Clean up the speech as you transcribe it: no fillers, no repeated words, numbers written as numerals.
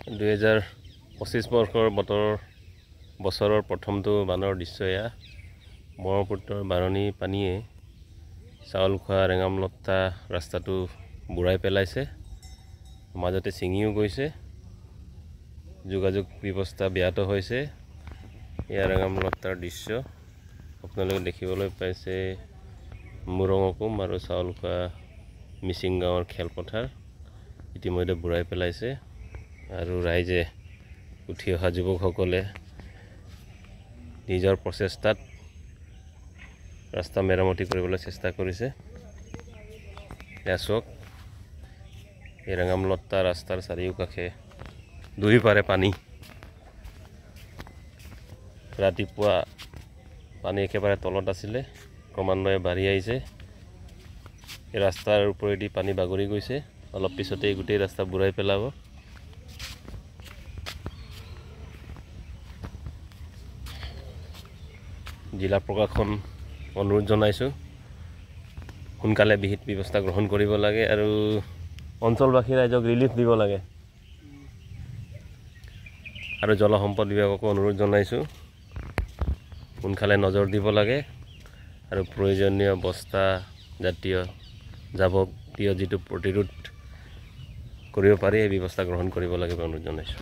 2025 বৰ্ষৰ বছৰৰ প্ৰথমটো বানৰ দৃশ্য এয়া। ব্ৰহ্মপুত্ৰৰ বাৰণী পানীয়ে চাউল খোৱা ৰেঙামলত্তা ৰাস্তাটো বুৰাই পেলাইছে, মাজতে ছিঙিও গৈছে, যোগাযোগ ব্যৱস্থা ব্যাহত হৈছে। এয়া ৰেঙামলত্তাৰ দৃশ্য আপোনালোকে দেখিবলৈ পাইছে। মুৰঙকুম আৰু চাউল খোৱা মিচিং গাঁৱৰ খেলপথাৰ ইতিমধ্যে বুৰাই পেলাইছে আৰু ৰাইজে উঠি অহা যুৱকসকলে নিজৰ প্ৰচেষ্টাত ৰাস্তা মেৰামতি কৰিবলৈ চেষ্টা কৰিছে। এয়া চাওক, এই ৰেঙামলত্তা ৰাস্তাৰ চাৰিওকাষে দুয়োপাৰে পানী। ৰাতিপুৱা পানী একেবাৰে তলত আছিলে, ক্ৰমান্বয়ে বাঢ়ি আহিছে। এই ৰাস্তাৰ ওপৰেদি পানী বাগৰি গৈছে, অলপ পিছতেই গোটেই ৰাস্তা বুৰাই পেলাব। জিলা প্ৰশাসন অনুৰোধ জনাইছোঁ, সোনকালে বিহিত ব্যৱস্থা গ্ৰহণ কৰিব লাগে আৰু অঞ্চলবাসী ৰাইজক ৰিলিফ দিব লাগে। আৰু জলসম্পদ বিভাগকো অনুৰোধ জনাইছোঁ, সোনকালে নজৰ দিব লাগে আৰু প্ৰয়োজনীয় বস্তা জাতীয় যাৱতীয় যিটো প্ৰতিৰোধ কৰিব পাৰি এই ব্যৱস্থা গ্ৰহণ কৰিব লাগে অনুৰোধ জনাইছোঁ।